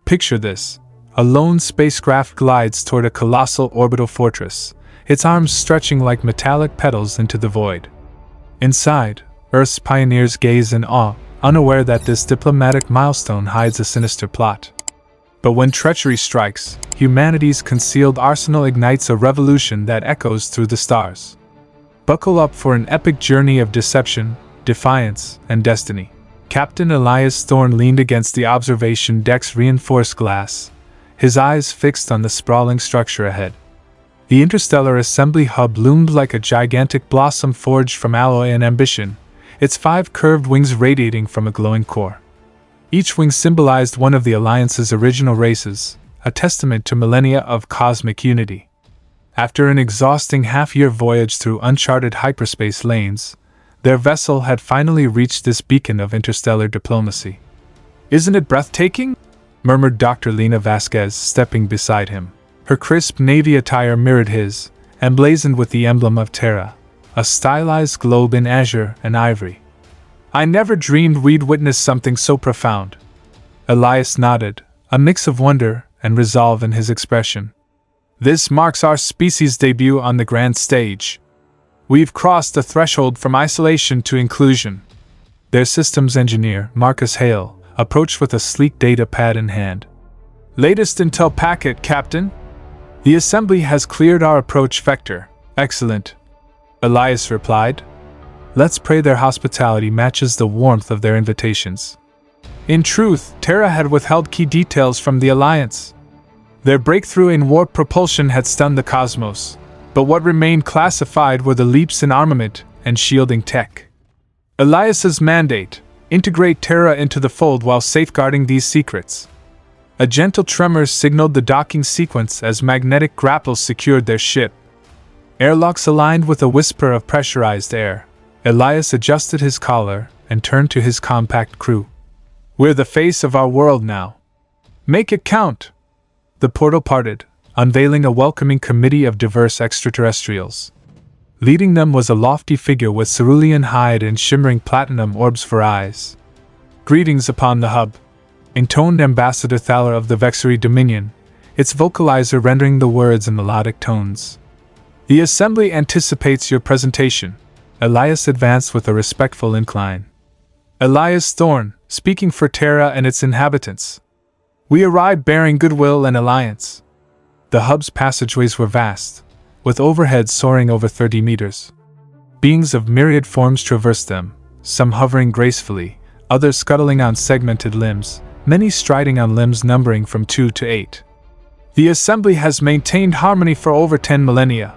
Picture this. A lone spacecraft glides toward a colossal orbital fortress, its arms stretching like metallic petals into the void. Inside, Earth's pioneers gaze in awe, unaware that this diplomatic milestone hides a sinister plot. But when treachery strikes, humanity's concealed arsenal ignites a revolution that echoes through the stars. Buckle up for an epic journey of deception, defiance, and destiny. Captain Elias Thorne leaned against the observation deck's reinforced glass, his eyes fixed on the sprawling structure ahead. The Interstellar Assembly Hub loomed like a gigantic blossom forged from alloy and ambition, its 5 curved wings radiating from a glowing core. Each wing symbolized one of the Alliance's original races, a testament to millennia of cosmic unity. After an exhausting half-year voyage through uncharted hyperspace lanes, their vessel had finally reached this beacon of interstellar diplomacy. "Isn't it breathtaking?" murmured Dr. Lena Vasquez, stepping beside him. Her crisp navy attire mirrored his, emblazoned with the emblem of Terra, a stylized globe in azure and ivory. "I never dreamed we'd witness something so profound." Elias nodded, a mix of wonder and resolve in his expression. "This marks our species' debut on the grand stage. We've crossed the threshold from isolation to inclusion." Their systems engineer, Marcus Hale, approached with a sleek data pad in hand. "Latest intel packet, Captain. The assembly has cleared our approach vector." "Excellent," Elias replied. "Let's pray their hospitality matches the warmth of their invitations." In truth, Terra had withheld key details from the Alliance. Their breakthrough in warp propulsion had stunned the cosmos, but what remained classified were the leaps in armament and shielding tech. Elias's mandate: integrate Terra into the fold while safeguarding these secrets. A gentle tremor signaled the docking sequence as magnetic grapples secured their ship. Airlocks aligned with a whisper of pressurized air. Elias adjusted his collar and turned to his compact crew. "We're the face of our world now. Make it count." The portal parted, unveiling a welcoming committee of diverse extraterrestrials. Leading them was a lofty figure with cerulean hide and shimmering platinum orbs for eyes. "Greetings upon the hub," intoned Ambassador Thaler of the Vexery Dominion, its vocalizer rendering the words in melodic tones. "The Assembly anticipates your presentation." Elias advanced with a respectful incline. "Elias Thorne, speaking for Terra and its inhabitants. We arrived bearing goodwill and alliance." The hub's passageways were vast, with overheads soaring over 30 meters. Beings of myriad forms traversed them, some hovering gracefully, others scuttling on segmented limbs, many striding on limbs numbering from 2 to 8. "The Assembly has maintained harmony for over 10 millennia,"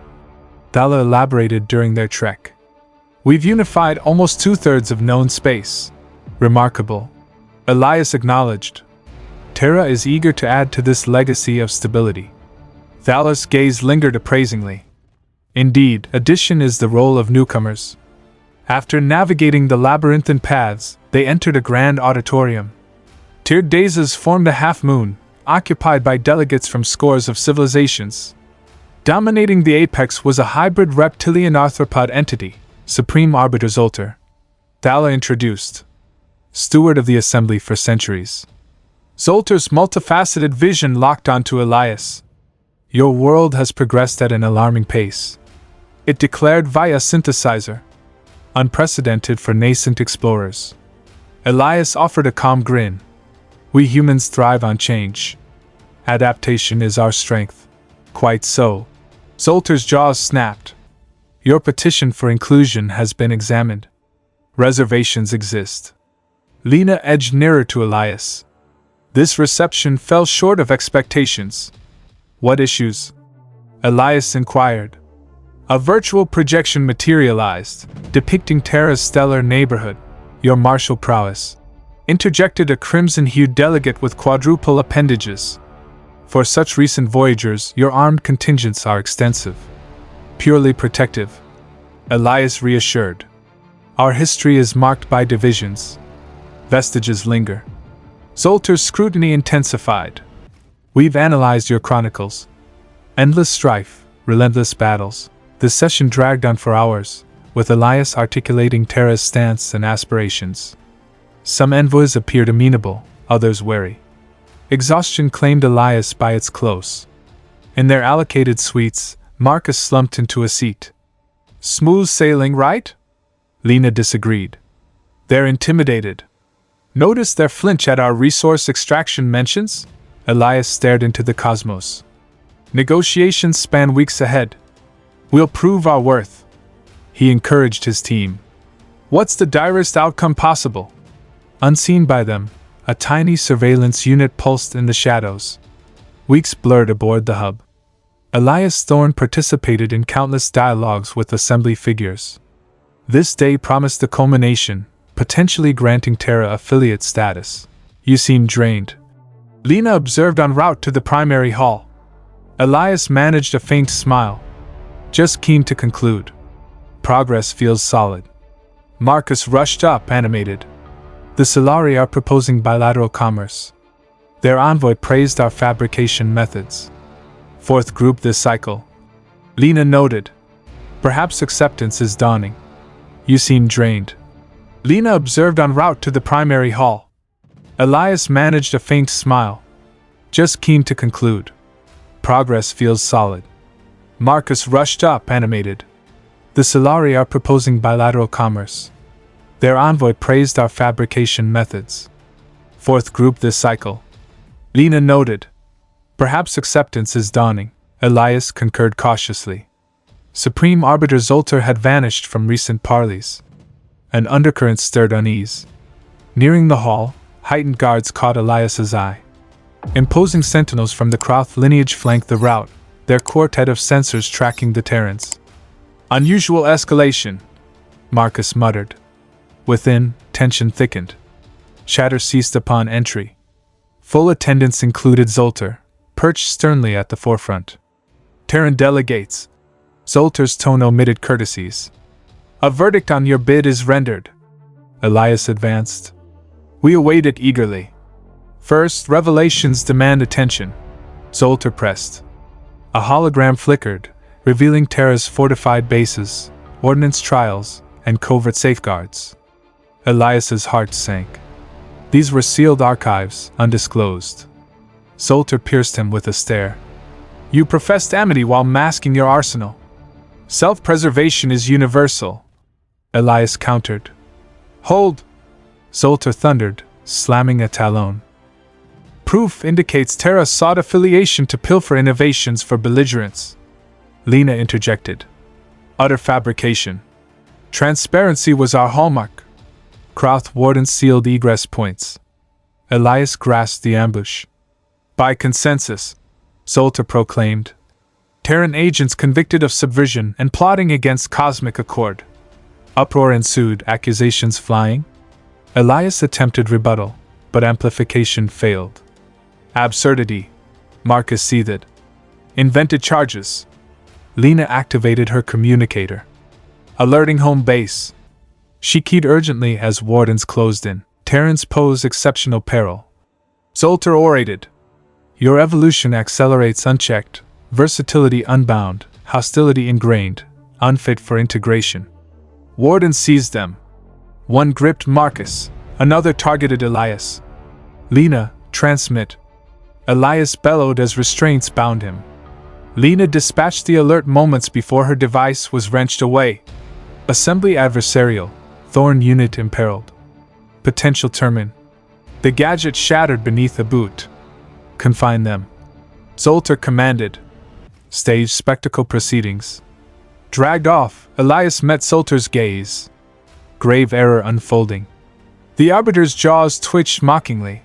Thala elaborated during their trek. "We've unified almost 2/3 of known space." "Remarkable," Elias acknowledged. "Terra is eager to add to this legacy of stability." Thala's gaze lingered appraisingly. "Indeed, addition is the role of newcomers." After navigating the labyrinthine paths, they entered a grand auditorium. Tiered daises formed a half-moon, occupied by delegates from scores of civilizations. Dominating the apex was a hybrid reptilian arthropod entity, Supreme Arbiter Zoltar. Thala introduced. Steward of the Assembly for centuries. Zoltar's multifaceted vision locked onto Elias. "Your world has progressed at an alarming pace," it declared via synthesizer. "Unprecedented for nascent explorers." Elias offered a calm grin. "We humans thrive on change. Adaptation is our strength." "Quite so." Zoltar's jaws snapped. "Your petition for inclusion has been examined. Reservations exist." Lena edged nearer to Elias. This reception fell short of expectations. "What issues?" Elias inquired. A virtual projection materialized, depicting Terra's stellar neighborhood. "Your martial prowess," interjected a crimson-hued delegate with quadruple appendages. "For such recent voyagers, your armed contingents are extensive." "Purely protective," Elias reassured. "Our history is marked by divisions. Vestiges linger." Zoltar's scrutiny intensified. "We've analyzed your chronicles. Endless strife, relentless battles." The session dragged on for hours, with Elias articulating Terra's stance and aspirations. Some envoys appeared amenable, others wary. Exhaustion claimed Elias by its close. In their allocated suites, Marcus slumped into a seat. Smooth sailing, right? Lena disagreed. They're intimidated. Notice their flinch at our resource extraction mentions? Elias stared into the cosmos. Negotiations span weeks ahead. We'll prove our worth. He encouraged his team. What's the direst outcome possible? Unseen by them, a tiny surveillance unit pulsed in the shadows. Weeks blurred aboard the hub. Elias Thorne participated in countless dialogues with assembly figures. This day promised the culmination, potentially granting Terra affiliate status. You seem drained. Lena observed en route to the primary hall. Elias managed a faint smile. Just keen to conclude. Progress feels solid. Marcus rushed up, animated. The Solari are proposing bilateral commerce. Their envoy praised our fabrication methods. Fourth group this cycle. Lena noted. Perhaps acceptance is dawning. You seem drained. Lena observed en route to the primary hall. Elias managed a faint smile. Just keen to conclude. Progress feels solid. Marcus rushed up, animated. The Solari are proposing bilateral commerce. Their envoy praised our fabrication methods. Fourth group this cycle. Lena noted. Perhaps acceptance is dawning. Elias concurred cautiously. Supreme Arbiter Zoltar had vanished from recent parleys. An undercurrent stirred unease. Nearing the hall, heightened guards caught Elias's eye. Imposing sentinels from the Kroth lineage flanked the route, their quartet of sensors tracking the Terrans. Unusual escalation, Marcus muttered. Within, tension thickened. Shatter ceased upon entry. Full attendance included Zoltar, perched sternly at the forefront. Terran delegates. Zoltar's tone omitted courtesies. A verdict on your bid is rendered. Elias advanced. We await it eagerly. First, revelations demand attention. Zoltar pressed. A hologram flickered, revealing Terra's fortified bases, ordnance trials, and covert safeguards. Elias's heart sank. These were sealed archives, undisclosed. Zoltar pierced him with a stare. You professed amity while masking your arsenal. Self-preservation is universal. Elias countered. Hold! Zoltar thundered, slamming a talon. Proof indicates Terra sought affiliation to pilfer innovations for belligerents. Lena interjected. Utter fabrication. Transparency was our hallmark. Kroth wardens sealed egress points. Elias grasped the ambush. By consensus, Zoltar proclaimed. Terran agents convicted of subversion and plotting against cosmic accord. Uproar ensued, accusations flying. Elias attempted rebuttal, but amplification failed. Absurdity, Marcus seethed. Invented charges. Lena activated her communicator. Alerting home base. She keyed urgently as wardens closed in. Terrans pose exceptional peril. Zoltar orated. Your evolution accelerates unchecked, versatility unbound, hostility ingrained, unfit for integration. Wardens seized them. One gripped Marcus, another targeted Elias. Lena, transmit. Elias bellowed as restraints bound him. Lena dispatched the alert moments before her device was wrenched away. Assembly adversarial, Thorne unit imperiled. Potential termin. The gadget shattered beneath a boot. Confine them. Zoltar commanded. Stage spectacle proceedings. Dragged off, Elias met Zoltar's gaze. Grave error unfolding. The Arbiter's jaws twitched mockingly.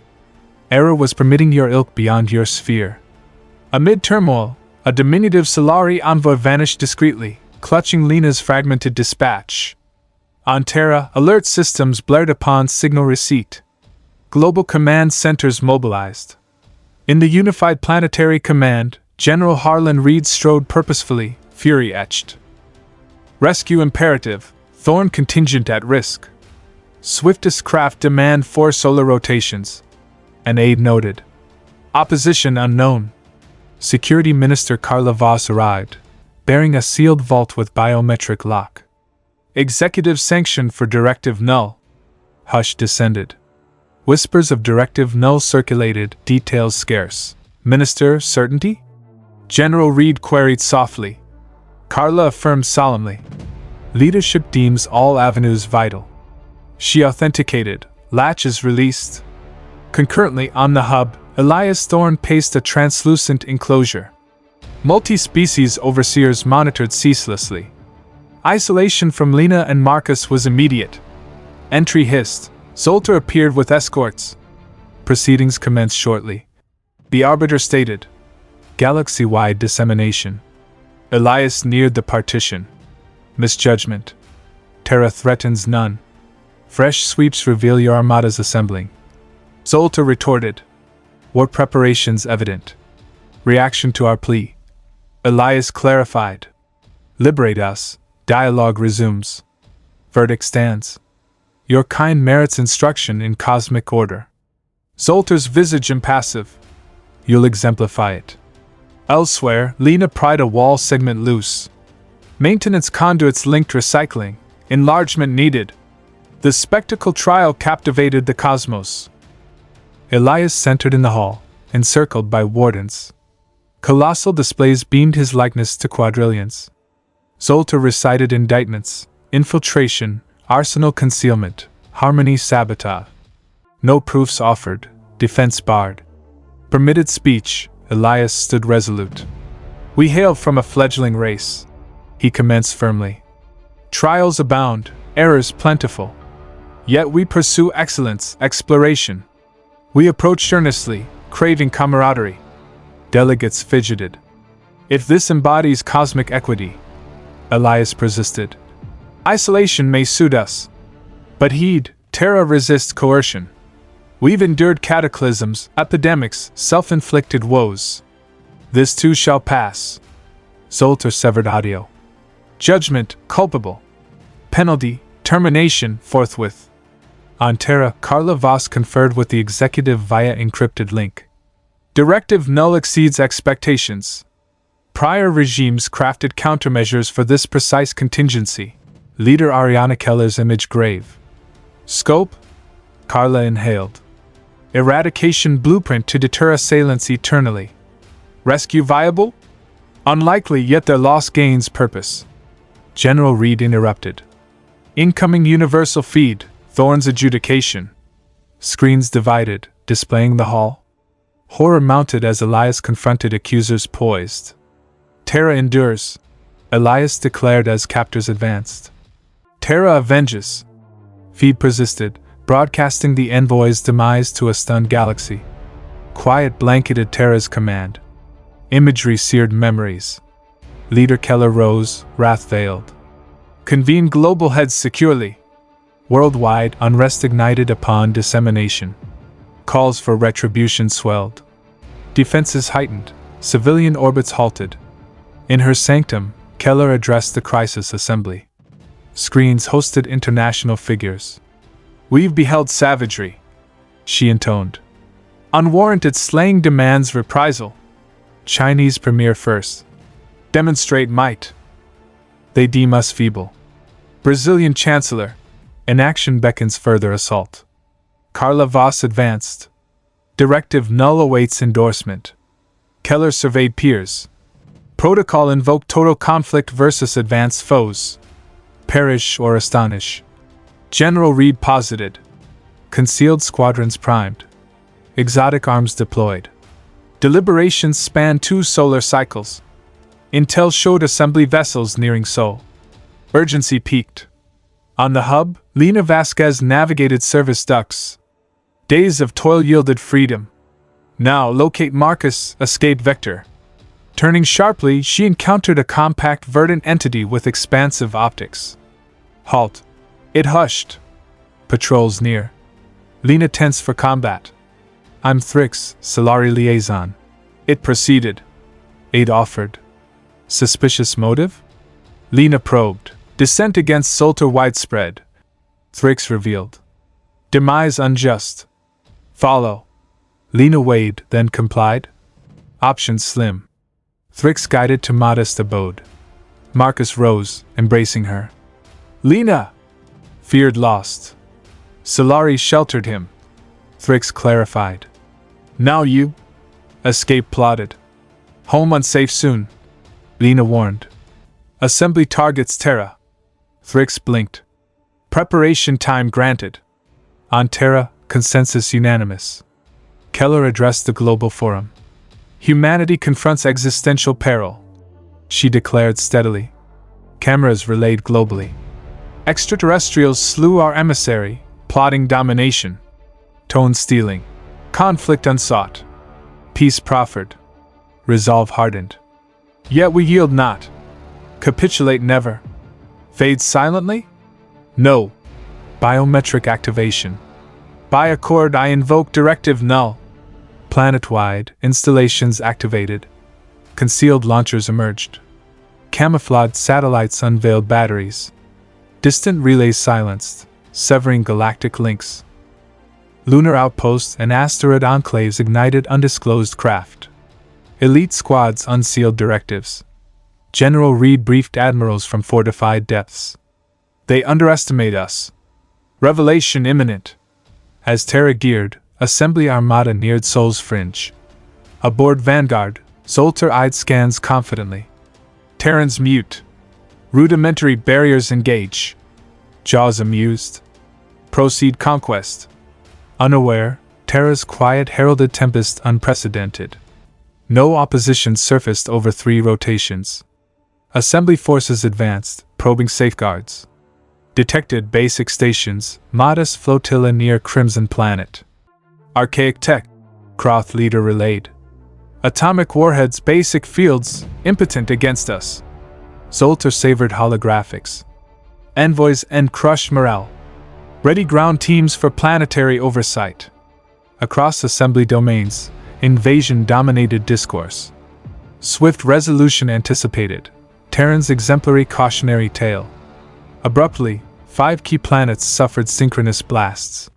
Error was permitting your ilk beyond your sphere. Amid turmoil, a diminutive Solari envoy vanished discreetly, clutching Lena's fragmented dispatch. On Terra, alert systems blared upon signal receipt. Global command centers mobilized. In the Unified Planetary Command, General Harlan Reed strode purposefully, fury etched. Rescue imperative, Thorne contingent at risk. Swiftest craft demand 4 solar rotations. An aide noted. Opposition unknown. Security Minister Carla Voss arrived, bearing a sealed vault with biometric lock. Executive sanction for Directive Null. Hush descended. Whispers of directive null circulated, details scarce. Minister, certainty? General Reed queried softly. Carla affirmed solemnly. Leadership deems all avenues vital. She authenticated. Latch is released. Concurrently, on the hub, Elias Thorne paced a translucent enclosure. Multi-species overseers monitored ceaselessly. Isolation from Lena and Marcus was immediate. Entry hissed. Zoltar appeared with escorts. Proceedings commenced shortly. The arbiter stated, "Galaxy-wide dissemination." Elias neared the partition. "Misjudgment. Terra threatens none. Fresh sweeps reveal your armadas assembling." Zoltar retorted, "War preparations evident. Reaction to our plea." Elias clarified, "Liberate us. Dialogue resumes. Verdict stands. Your kind merits instruction in cosmic order." Zoltar's visage impassive. "You'll exemplify it." Elsewhere, Lena pried a wall segment loose. Maintenance conduits linked recycling. Enlargement needed. The spectacle trial captivated the cosmos. Elias centered in the hall, encircled by wardens. Colossal displays beamed his likeness to quadrillions. Zoltar recited indictments: infiltration, arsenal concealment, harmony sabotage. No proofs offered, defense barred. Permitted speech, Elias stood resolute. "We hail from a fledgling race," he commenced firmly. "Trials abound, errors plentiful. Yet we pursue excellence, exploration. We approach earnestly, craving camaraderie." Delegates fidgeted. "If this embodies cosmic equity," Elias persisted, "isolation may suit us. But heed, Terra resists coercion. We've endured cataclysms, epidemics, self-inflicted woes. This too shall pass." Zoltar severed audio. "Judgment, culpable. Penalty, termination, forthwith." On Terra, Carla Voss conferred with the executive via encrypted link. Directive null exceeds expectations. Prior regimes crafted countermeasures for this precise contingency. Leader Ariana Keller's image grave. Scope? Carla inhaled. Eradication blueprint to deter assailants eternally. Rescue viable? Unlikely, yet their loss gains purpose. General Reed interrupted. Incoming universal feed, Thorne's adjudication. Screens divided, displaying the hall. Horror mounted as Elias confronted accusers poised. Terra endures, Elias declared as captors advanced. Terra avenges. Feed persisted, broadcasting the envoy's demise to a stunned galaxy. Quiet blanketed Terra's command. Imagery seared memories. Leader Keller rose, wrath veiled. Convene global heads securely. Worldwide, unrest ignited upon dissemination. Calls for retribution swelled. Defenses heightened, civilian orbits halted. In her sanctum, Keller addressed the crisis assembly. Screens hosted international figures. "We've beheld savagery," she intoned. "Unwarranted slaying demands reprisal. Chinese premier first. Demonstrate might. They deem us feeble. Brazilian chancellor. Inaction beckons further assault." Carla Voss advanced. Directive null awaits endorsement. Keller surveyed peers. Protocol invoked total conflict versus advanced foes. Perish or astonish. General Reed posited. Concealed squadrons primed. Exotic arms deployed. Deliberations spanned 2 solar cycles. Intel showed assembly vessels nearing Sol. Urgency peaked. On the hub, Lena Vasquez navigated service ducts. Days of toil yielded freedom. Now locate Marcus, escape vector. Turning sharply, she encountered a compact verdant entity with expansive optics. Halt. It hushed. Patrols near. Lena tensed for combat. "I'm Thrix, Solari liaison." It proceeded. Aid offered. Suspicious motive? Lena probed. Dissent against Zoltar widespread. Thrix revealed. Demise unjust. Follow. Lena weighed, then complied. Options slim. Thrix guided to modest abode. Marcus rose, embracing her. Lena! Feared lost. Solari sheltered him. Thrix clarified. Now you? Escape plotted. Home unsafe soon, Lena warned. Assembly targets Terra. Thrix blinked. Preparation time granted. On Terra, consensus unanimous. Keller addressed the global forum. Humanity confronts existential peril, she declared steadily. Cameras relayed globally. Extraterrestrials slew our emissary, plotting domination. Tone stealing. Conflict unsought. Peace proffered. Resolve hardened. Yet we yield not. Capitulate never. Fade silently? No. Biometric activation. By accord I invoke Directive Null. Planet-wide installations activated. Concealed launchers emerged. Camouflaged satellites unveiled batteries. Distant relays silenced, severing galactic links. Lunar outposts and asteroid enclaves ignited undisclosed craft. Elite squads unsealed directives. General Reed briefed admirals from fortified depths. They underestimate us. Revelation imminent. As Terra geared, Assembly Armada neared Sol's fringe. Aboard Vanguard, Zoltar eyed scans confidently. Terrans mute. Rudimentary barriers engage. Jaws amused. Proceed conquest. Unaware, Terra's quiet heralded tempest unprecedented. No opposition surfaced over 3 rotations. Assembly forces advanced, probing safeguards. Detected basic stations, modest flotilla near Crimson Planet. Archaic tech, Croth leader relayed. Atomic warheads basic fields, impotent against us. Zoltar savored holographics. Envoys and crushed morale. Ready ground teams for planetary oversight. Across assembly domains, invasion dominated discourse. Swift resolution anticipated. Terran's exemplary cautionary tale. Abruptly, 5 key planets suffered synchronous blasts.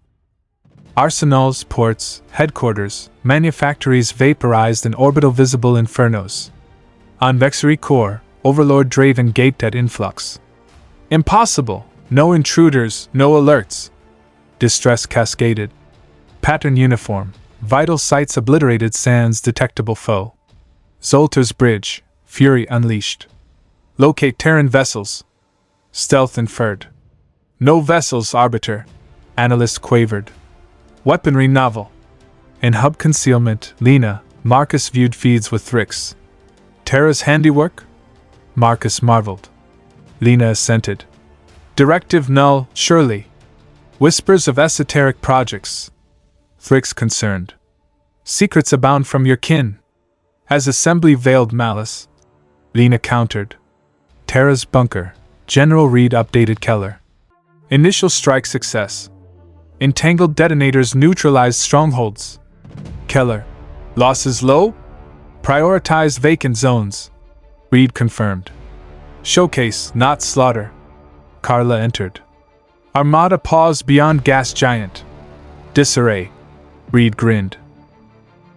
Arsenals, ports, headquarters, manufactories vaporized in orbital visible infernos. On Vexery core, Overlord Draven gaped at influx. Impossible! No intruders, no alerts. Distress cascaded. Pattern uniform, vital sites obliterated sans detectable foe. Zoltar's bridge, fury unleashed. Locate Terran vessels. Stealth inferred. No vessels, Arbiter, analyst quavered. Weaponry novel. In hub concealment, Lena, Marcus viewed feeds with Thrix. Terra's handiwork? Marcus marveled. Lena assented. Directive Null, surely. Whispers of esoteric projects. Thrix concerned. Secrets abound from your kin. As Assembly veiled malice. Lena countered. Terra's bunker. General Reed updated Keller. Initial strike success. Entangled detonators neutralized strongholds. Keller. Losses low? Prioritize vacant zones. Reed confirmed. Showcase, not slaughter. Carla entered. Armada paused beyond gas giant. Disarray. Reed grinned.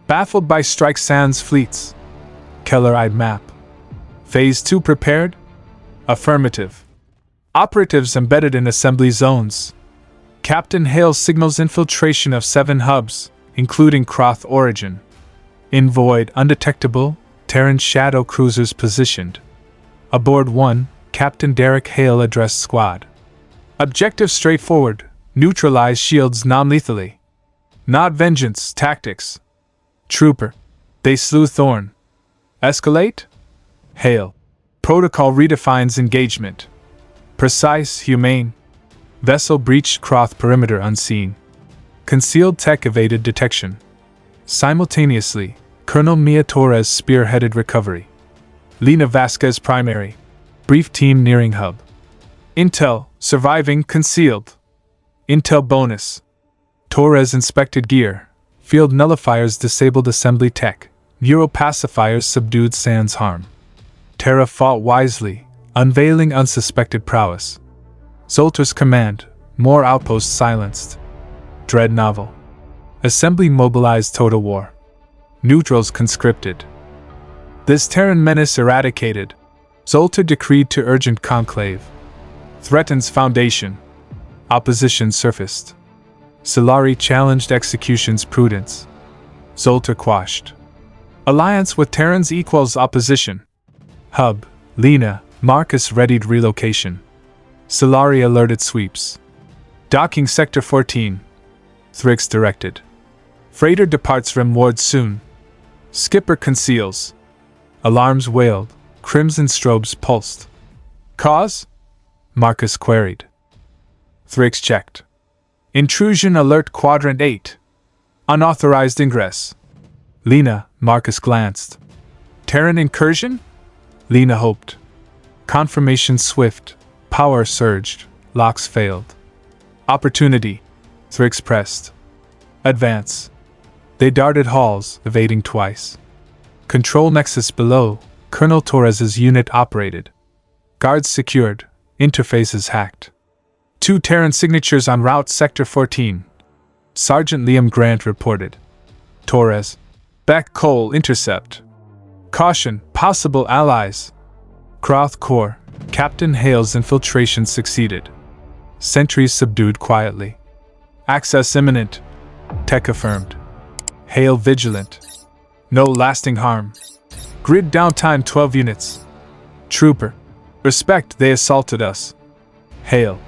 Baffled by strike sans fleets. Keller eyed map. Phase 2 prepared? Affirmative. Operatives embedded in assembly zones. Captain Hale signals infiltration of 7 hubs, including Croth origin. In void undetectable, Terran shadow cruisers positioned. Aboard 1, Captain Derek Hale addressed squad. Objective straightforward, neutralize shields non-lethally. Not vengeance, tactics. Trooper. They slew Thorne. Escalate? Hale. Protocol redefines engagement. Precise, humane. Vessel breached Croth perimeter unseen. Concealed tech evaded detection. Simultaneously, Colonel Mia Torres spearheaded recovery. Lena Vasquez primary. Brief team nearing hub. Intel, surviving, concealed. Intel bonus. Torres inspected gear. Field nullifiers disabled assembly tech. Neuropacifiers subdued sans harm. Terra fought wisely, unveiling unsuspected prowess. Zoltar's command, more outposts silenced. Dread novel. Assembly mobilized total war. Neutrals conscripted. This Terran menace eradicated. Zoltar decreed to urgent conclave. Threatens foundation. Opposition surfaced. Solari challenged execution's prudence. Zoltar quashed. Alliance with Terrans equals opposition. Hub, Lena, Marcus readied relocation. Solari alerted sweeps. Docking Sector 14. Thrix directed. Freighter departs from ward soon. Skipper conceals. Alarms wailed. Crimson strobes pulsed. Cause? Marcus queried. Thrix checked. Intrusion alert Quadrant 8. Unauthorized ingress. Lena, Marcus glanced. Terran incursion? Lena hoped. Confirmation swift. Power surged. Locks failed. Opportunity. Thrix pressed. Advance. They darted halls, evading twice. Control nexus below. Colonel Torres's unit operated. Guards secured. Interfaces hacked. 2 Terran signatures en route Sector 14. Sergeant Liam Grant reported. Torres. Back Cole intercept. Caution, possible allies. Croth Corps. Captain Hale's infiltration succeeded. Sentries subdued quietly. Access imminent. Tech affirmed. Hale vigilant. No lasting harm. Grid downtime 12 units. Trooper. Respect, they assaulted us. Hale.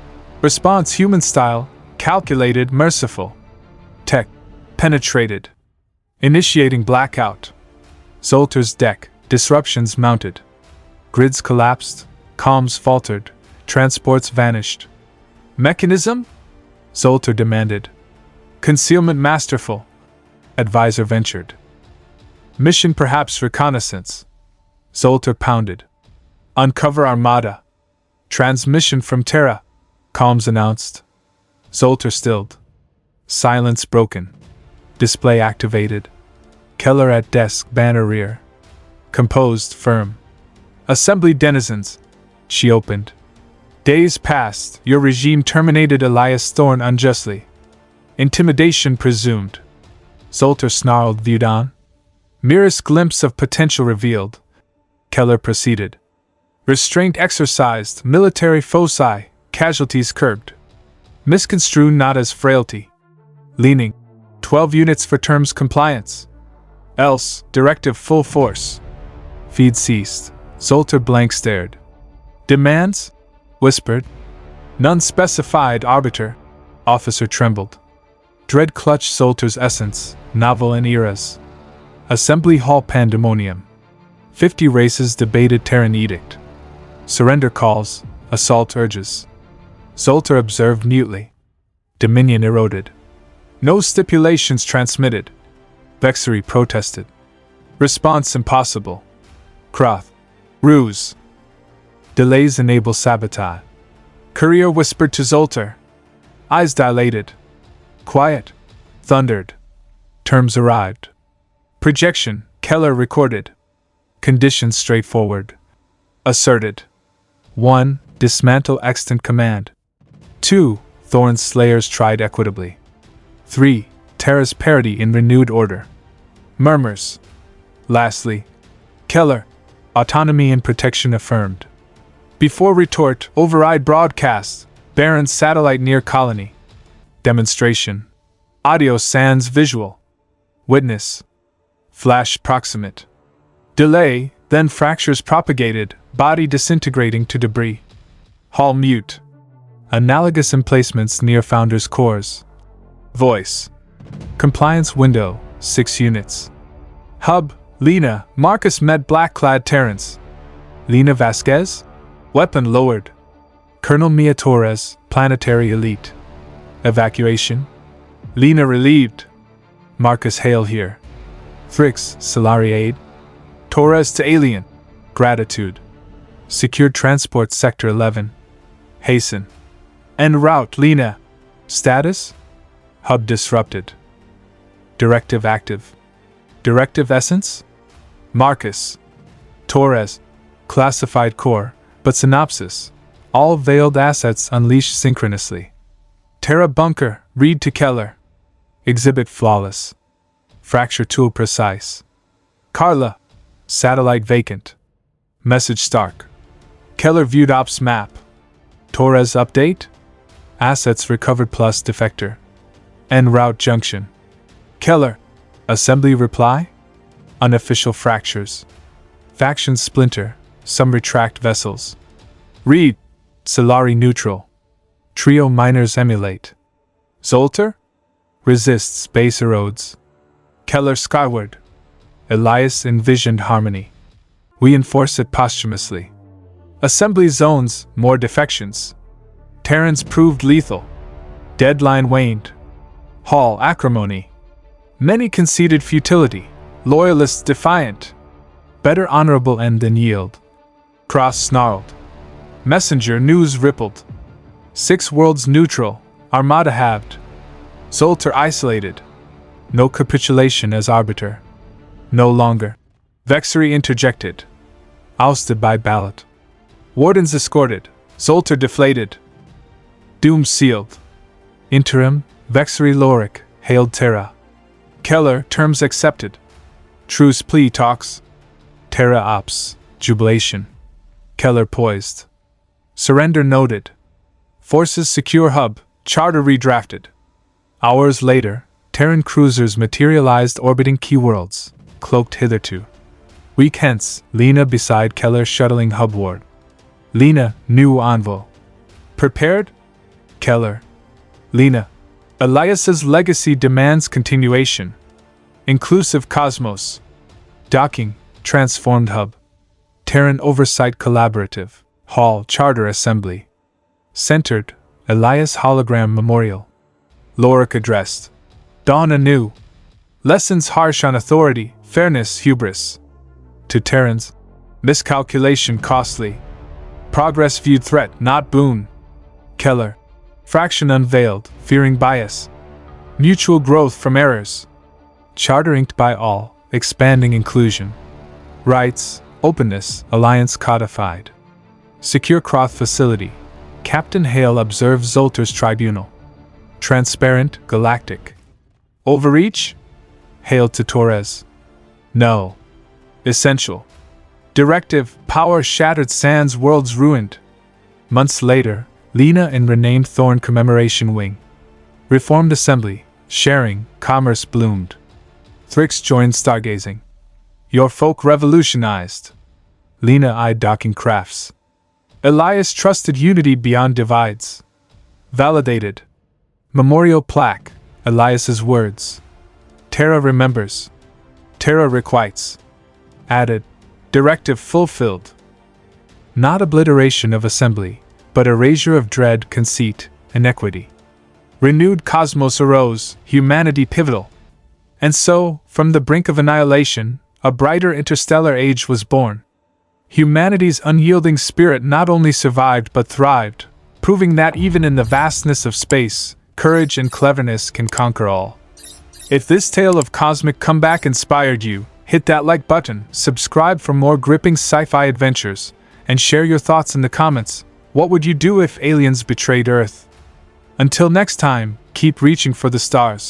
Response human style, calculated, merciful. Tech. Penetrated. Initiating blackout. Zoltar's deck, disruptions mounted. Grids collapsed, comms faltered, transports vanished. Mechanism? Zoltar demanded. Concealment masterful. Advisor ventured. Mission perhaps reconnaissance. Zoltar pounded. Uncover Armada. Transmission from Terra. Comms announced. Zoltar stilled. Silence broken. Display activated. Keller at desk, banner rear. Composed, firm. Assembly denizens. She opened. Days passed. Your regime terminated Elias Thorne unjustly. Intimidation presumed. Zoltar snarled, viewed on. Merest glimpse of potential revealed. Keller proceeded. Restraint exercised, military foci, casualties curbed. Misconstrued not as frailty. Leaning. 12 units for terms compliance. Else, directive full force. Feed ceased. Zoltar blank stared. Demands? Whispered. None specified, arbiter. Officer trembled. Dread clutched Zoltar's essence, novel in eras. Assembly hall pandemonium. 50 races debated Terran edict. Surrender calls, assault urges. Zoltar observed mutely. Dominion eroded. No stipulations transmitted. Vexery protested. Response impossible. Croth. Ruse. Delays enable sabotage. Courier whispered to Zoltar. Eyes dilated. Quiet. Thundered. Terms arrived. Projection, Keller recorded. Conditions straightforward. Asserted. 1. Dismantle extant command. 2. Thorne's slayers tried equitably. 3. Terra's parity in renewed order. Murmurs. Lastly. Keller. Autonomy and protection affirmed. Before retort, override broadcast. Baron's satellite near colony. Demonstration. Audio sans visual. Witness. Flash proximate. Delay, then fractures propagated, body disintegrating to debris. Hall mute. Analogous emplacements near Founder's cores. Voice. Compliance window, 6 units. Hub, Lena, Marcus met black-clad Terrans. Lena Vasquez? Weapon lowered. Colonel Mia Torres, planetary elite. Evacuation. Lena relieved. Marcus Hale here. Thrix, Solari aid. Torres to alien. Gratitude. Secured transport sector 11. Hasten. En route, Lena. Status? Hub disrupted. Directive active. Directive essence? Marcus. Torres. Classified core, but synopsis. All veiled assets unleashed synchronously. Terra bunker, read to Keller. Exhibit flawless. Fracture tool precise. Carla. Satellite vacant. Message Stark. Keller viewed ops map. Torres update? Assets recovered plus defector. En route junction. Keller. Assembly reply? Unofficial fractures. Factions splinter, some retract vessels. Read. Solari neutral. Trio miners emulate. Zolter? Resists, base erodes. Keller skyward. Elias envisioned harmony. We enforce it posthumously. Assembly zones, more defections. Terrans proved lethal. Deadline waned. Hall acrimony. Many conceded futility. Loyalists defiant. Better honorable end than yield. Cross snarled. Messenger news rippled. 6 worlds neutral. Armada halved. Zolter isolated. No capitulation as arbiter. No longer. Vexery interjected. Ousted by ballot. Wardens escorted. Zolter deflated. Doom sealed. Interim, Vexery Lorik, hailed Terra. Keller, terms accepted. Truce plea talks. Terra ops, jubilation. Keller poised. Surrender noted. Forces secure hub, charter redrafted. Hours later, Terran cruisers materialized orbiting key worlds, cloaked hitherto. Week hence, Lena beside Keller shuttling hubward. Lena, new envoy. Prepared? Keller. Lena. Elias's legacy demands continuation. Inclusive cosmos. Docking, transformed hub. Terran oversight collaborative. Hall charter assembly. Centered, Elias hologram memorial. Lorik addressed. Dawn anew. Lessons harsh on authority, fairness, hubris. To Terrans. Miscalculation costly. Progress viewed threat, not boon. Keller. Fraction unveiled, fearing bias. Mutual growth from errors. Charter inked by all, expanding inclusion. Rights, openness, alliance codified. Secure Croth facility. Captain Hale observes Zolter's tribunal. Transparent, galactic. Overreach? Hale to Torres. No. Essential. Directive, power shattered, sands, worlds ruined. Months later, Lena in renamed Thorne Commemoration Wing. Reformed Assembly, sharing, commerce bloomed. Thrix joined stargazing. Your folk revolutionized. Lena eyed docking crafts. Elias trusted unity beyond divides. Validated. Memorial plaque, Elias's words. Terra remembers. Terra requites. Added. Directive fulfilled. Not obliteration of assembly, but erasure of dread, conceit, inequity. Renewed cosmos arose, humanity pivotal. And so, from the brink of annihilation, a brighter interstellar age was born. Humanity's unyielding spirit not only survived but thrived, proving that even in the vastness of space, courage and cleverness can conquer all. If this tale of cosmic comeback inspired you, hit that like button, subscribe for more gripping sci-fi adventures, and share your thoughts in the comments. What would you do if aliens betrayed Earth? Until next time, keep reaching for the stars.